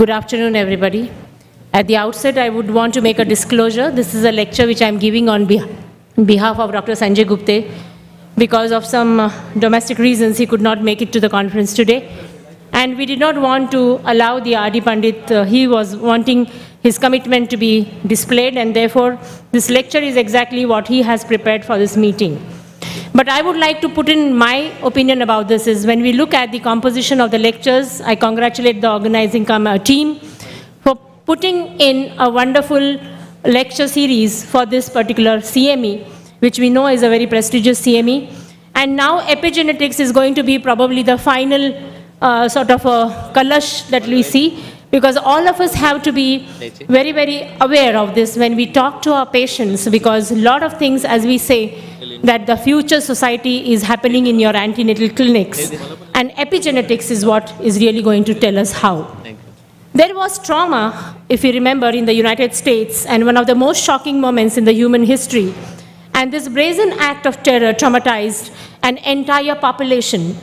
Good afternoon, everybody. At the outset, I would want to make a disclosure. This is a lecture which I'm giving on behalf of Dr. Sanjay Gupte. Because of some domestic reasons, he could not make it to the conference today. And we did not want to allow the R.D. Pandit, he was wanting his commitment to be displayed, and therefore this lecture is exactly what he has prepared for this meeting. But I would like to put in my opinion about this is when we look at the composition of the lectures, I congratulate the organizing team for putting in a wonderful lecture series for this particular CME, which we know is a very prestigious CME. And now epigenetics is going to be probably the final sort of a kalash that we see, because all of us have to be very, very aware of this when we talk to our patients, because a lot of things, as we say, that the future society is happening in your antenatal clinics, and epigenetics is what is really going to tell us how. There was trauma, if you remember, in the United States, and one of the most shocking moments in the human history. And this brazen act of terror traumatized an entire population.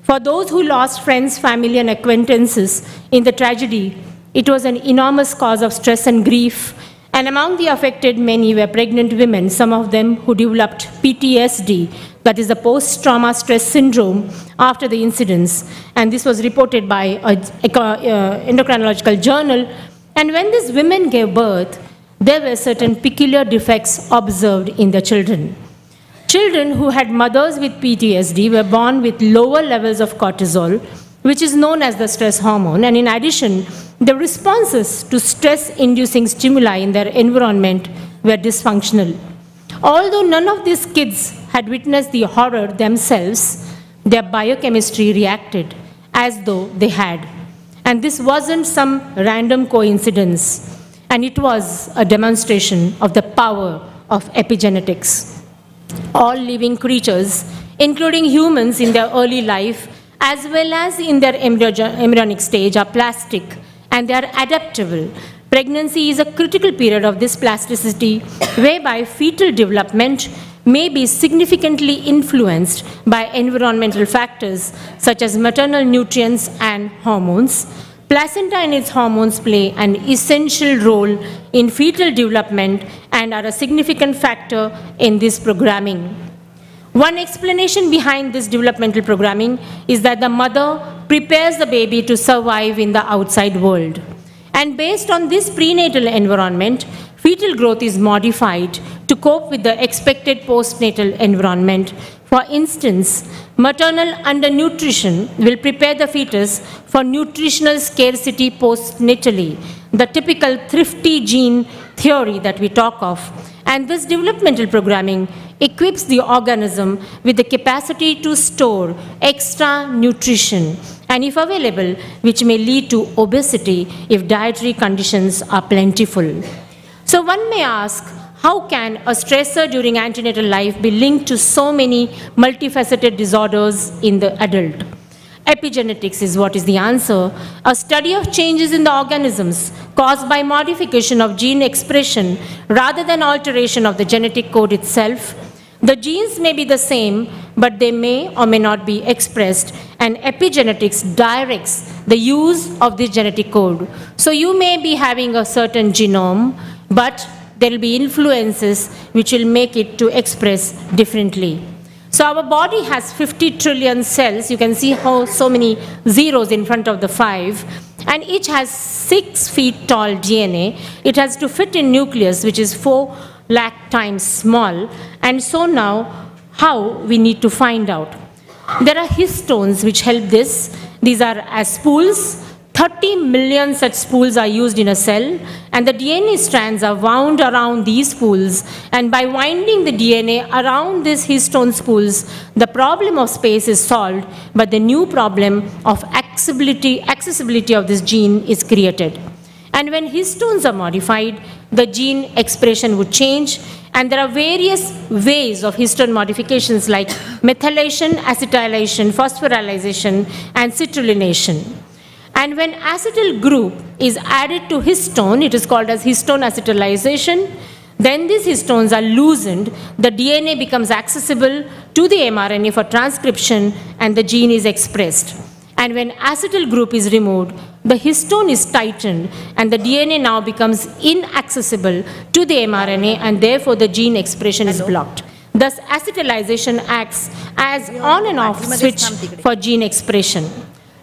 For those who lost friends, family, and acquaintances in the tragedy, it was an enormous cause of stress and grief. And among the affected, many were pregnant women, some of them who developed PTSD, that is the post-trauma stress syndrome, after the incidents. And this was reported by an endocrinological journal. And when these women gave birth, there were certain peculiar defects observed in the children. Children who had mothers with PTSD were born with lower levels of cortisol, which is known as the stress hormone. And in addition, the responses to stress-inducing stimuli in their environment were dysfunctional. Although none of these kids had witnessed the horror themselves, their biochemistry reacted as though they had. And this wasn't some random coincidence, and it was a demonstration of the power of epigenetics. All living creatures, including humans in their early life, as well as in their embryonic stage, are plastic, and they are adaptable. Pregnancy is a critical period of this plasticity, whereby fetal development may be significantly influenced by environmental factors such as maternal nutrients and hormones. Placenta and its hormones play an essential role in fetal development and are a significant factor in this programming. One explanation behind this developmental programming is that the mother prepares the baby to survive in the outside world. And based on this prenatal environment, fetal growth is modified to cope with the expected postnatal environment. For instance, maternal undernutrition will prepare the fetus for nutritional scarcity postnatally, the typical thrifty gene theory that we talk of. And this developmental programming equips the organism with the capacity to store extra nutrition, and if available, which may lead to obesity if dietary conditions are plentiful. So one may ask, how can a stressor during antenatal life be linked to so many multifaceted disorders in the adult? Epigenetics is what is the answer. A study of changes in the organisms caused by modification of gene expression rather than alteration of the genetic code itself. The genes may be the same, but they may or may not be expressed, and epigenetics directs the use of this genetic code. So you may be having a certain genome, but there will be influences which will make it to express differently. So our body has 50 trillion cells. You can see how so many zeros in front of the 5. And each has 6 feet tall DNA. It has to fit in nucleus, which is 4 lakh times small. And so now, how we need to find out. There are histones which help this. These are as spools. 30 million such spools are used in a cell, and the DNA strands are wound around these spools, and by winding the DNA around these histone spools, the problem of space is solved, but the new problem of accessibility of this gene is created. And when histones are modified, the gene expression would change, and there are various ways of histone modifications like methylation, acetylation, phosphorylation, and citrullination. And when acetyl group is added to histone, it is called as histone acetylation. Then these histones are loosened, the DNA becomes accessible to the mRNA for transcription, and the gene is expressed. And when acetyl group is removed, the histone is tightened and the DNA now becomes inaccessible to the mRNA, and therefore the gene expression is blocked. Thus, acetylation acts as on and off switch for gene expression.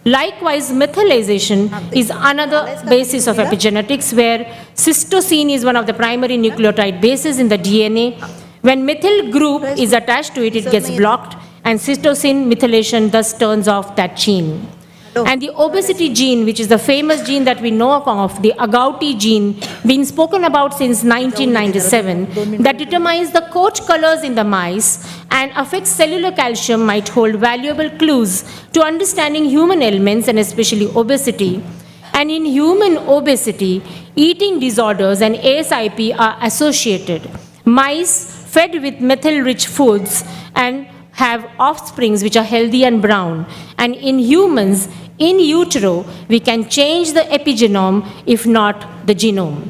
Likewise, methylation is another basis of epigenetics, where cytosine is one of the primary nucleotide bases in the DNA. When methyl group is attached to it, it gets blocked, and cytosine methylation thus turns off that gene. And the obesity gene, which is the famous gene that we know of, the agouti gene, being spoken about since 1997, that determines the coat colors in the mice and affects cellular calcium, might hold valuable clues to understanding human ailments and especially obesity. And in human obesity, eating disorders and ASIP are associated. Mice fed with methyl-rich foods and have offsprings which are healthy and brown. And in humans, in utero, we can change the epigenome, if not the genome.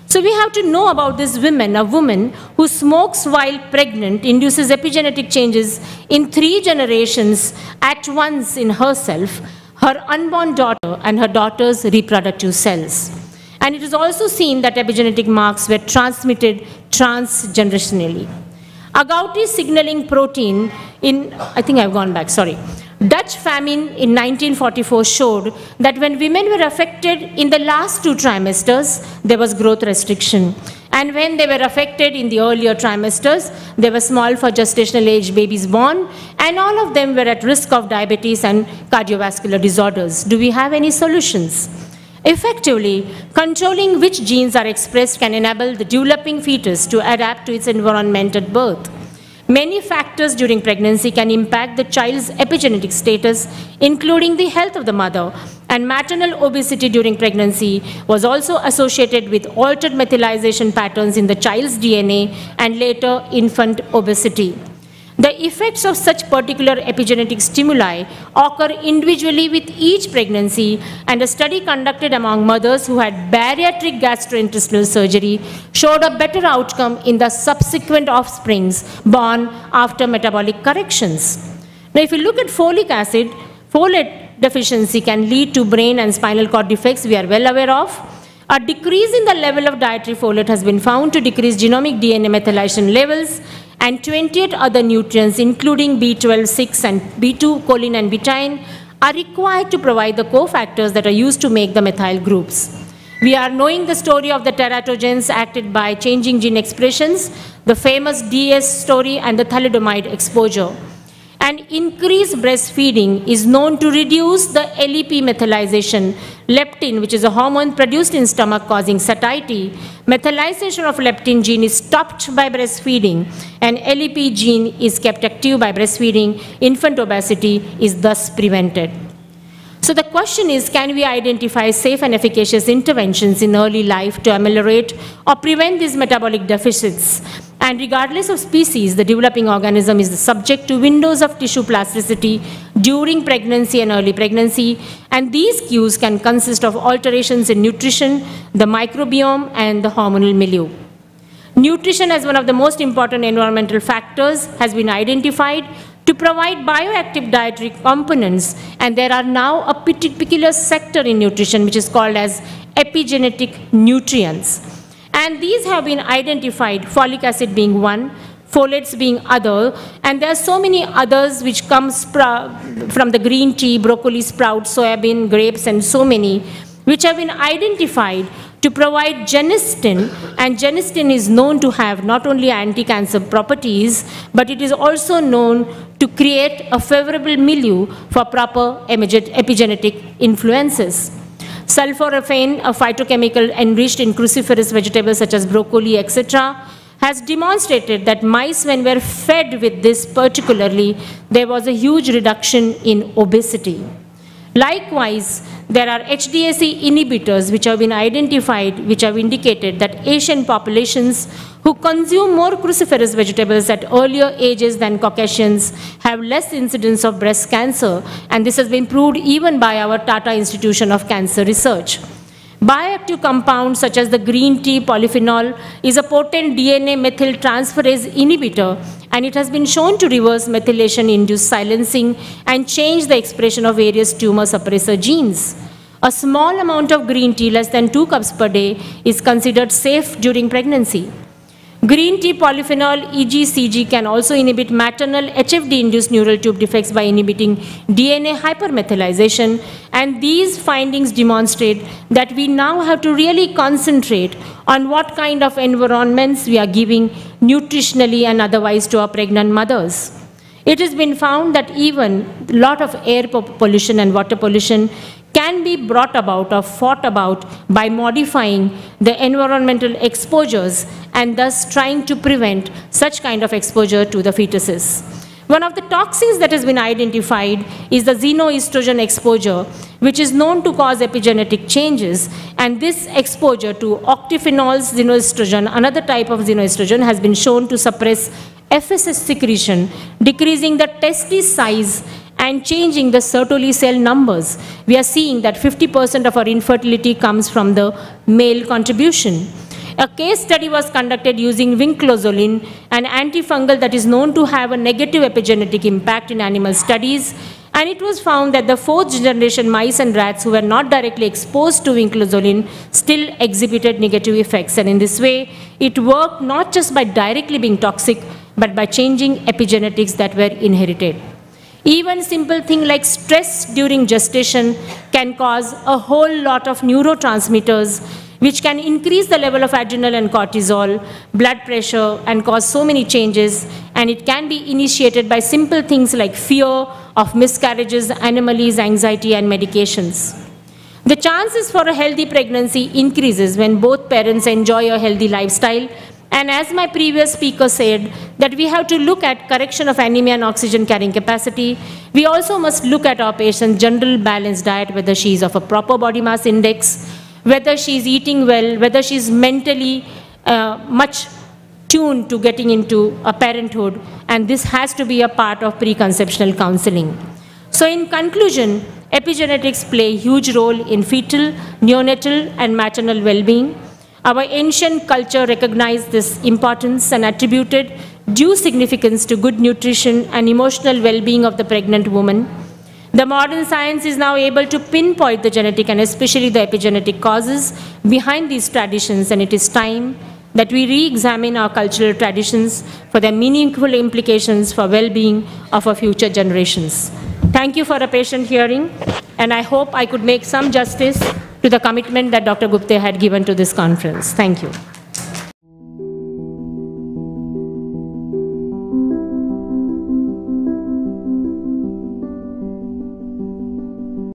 So we have to know about this woman. A woman who smokes while pregnant induces epigenetic changes in 3 generations at once in herself, her unborn daughter, and her daughter's reproductive cells. And it is also seen that epigenetic marks were transmitted transgenerationally. Agouti signaling protein in, I think I've gone back, sorry. Dutch famine in 1944 showed that when women were affected in the last 2 trimesters, there was growth restriction. And when they were affected in the earlier trimesters, they were small for gestational age babies born, and all of them were at risk of diabetes and cardiovascular disorders. Do we have any solutions? Effectively, controlling which genes are expressed can enable the developing fetus to adapt to its environment at birth. Many factors during pregnancy can impact the child's epigenetic status, including the health of the mother, and maternal obesity during pregnancy was also associated with altered methylation patterns in the child's DNA and later infant obesity. The effects of such particular epigenetic stimuli occur individually with each pregnancy, and a study conducted among mothers who had bariatric gastrointestinal surgery showed a better outcome in the subsequent offsprings born after metabolic corrections. Now, if you look at folic acid, folate deficiency can lead to brain and spinal cord defects we are well aware of. A decrease in the level of dietary folate has been found to decrease genomic DNA methylation levels, and 28 other nutrients, including B12, 6, and B2, choline, and betaine, are required to provide the cofactors that are used to make the methyl groups. We are knowing the story of the teratogens acted by changing gene expressions, the famous DS story, and the thalidomide exposure. And increased breastfeeding is known to reduce the LEP methylation, leptin, which is a hormone produced in stomach causing satiety. Methylation of leptin gene is stopped by breastfeeding, and LEP gene is kept active by breastfeeding. Infant obesity is thus prevented. So the question is, can we identify safe and efficacious interventions in early life to ameliorate or prevent these metabolic deficits? And regardless of species, the developing organism is subject to windows of tissue plasticity during pregnancy and early pregnancy, and these cues can consist of alterations in nutrition, the microbiome, and the hormonal milieu. Nutrition as one of the most important environmental factors has been identified to provide bioactive dietary components, and there are now a particular sector in nutrition which is called as epigenetic nutrients. And these have been identified, folic acid being one, folates being other, and there are so many others which come from the green tea, broccoli sprouts, soybean, grapes, and so many, which have been identified to provide genistein, and genistein is known to have not only anti-cancer properties, but it is also known to create a favorable milieu for proper epigenetic influences. Sulforaphane, a phytochemical enriched in cruciferous vegetables such as broccoli, etc., has demonstrated that mice, when were fed with this particularly, there was a huge reduction in obesity. Likewise, there are HDAC inhibitors which have been identified, which have indicated that Asian populations who consume more cruciferous vegetables at earlier ages than Caucasians have less incidence of breast cancer, and this has been proved even by our Tata Institution of Cancer Research. Bioactive compounds such as the green tea polyphenol is a potent DNA methyltransferase inhibitor, and it has been shown to reverse methylation-induced silencing and change the expression of various tumor suppressor genes. A small amount of green tea, less than 2 cups per day, is considered safe during pregnancy. Green tea polyphenol EGCG can also inhibit maternal HFD-induced neural tube defects by inhibiting DNA hypermethylation, and these findings demonstrate that we now have to really concentrate on what kind of environments we are giving nutritionally and otherwise to our pregnant mothers. It has been found that even a lot of air pollution and water pollution can be brought about or fought about by modifying the environmental exposures and thus trying to prevent such kind of exposure to the fetuses. One of the toxins that has been identified is the xenoestrogen exposure, which is known to cause epigenetic changes, and this exposure to octaphenol xenoestrogen, another type of xenoestrogen, has been shown to suppress FSH secretion, decreasing the testis size and changing the Sertoli cell numbers. We are seeing that 50% of our infertility comes from the male contribution. A case study was conducted using vinclozolin, an antifungal that is known to have a negative epigenetic impact in animal studies, and it was found that the fourth generation mice and rats who were not directly exposed to vinclozolin still exhibited negative effects. And in this way, it worked not just by directly being toxic, but by changing epigenetics that were inherited. Even simple thing like stress during gestation can cause a whole lot of neurotransmitters which can increase the level of adrenal and cortisol, blood pressure, and cause so many changes. And it can be initiated by simple things like fear of miscarriages, anomalies, anxiety, and medications. The chances for a healthy pregnancy increases when both parents enjoy a healthy lifestyle. And as my previous speaker said, that we have to look at correction of anemia and oxygen carrying capacity. We also must look at our patient's general balanced diet, whether she is of a proper body mass index, whether she is eating well, whether she is mentally much tuned to getting into a parenthood. And this has to be a part of preconceptional counseling. So in conclusion, epigenetics play a huge role in fetal, neonatal, and maternal well-being. Our ancient culture recognized this importance and attributed due significance to good nutrition and emotional well-being of the pregnant woman. The modern science is now able to pinpoint the genetic and especially the epigenetic causes behind these traditions, and it is time that we re-examine our cultural traditions for their meaningful implications for well-being of our future generations. Thank you for a patient hearing, and I hope I could make some justice to the commitment that Dr. Gupte had given to this conference. Thank you.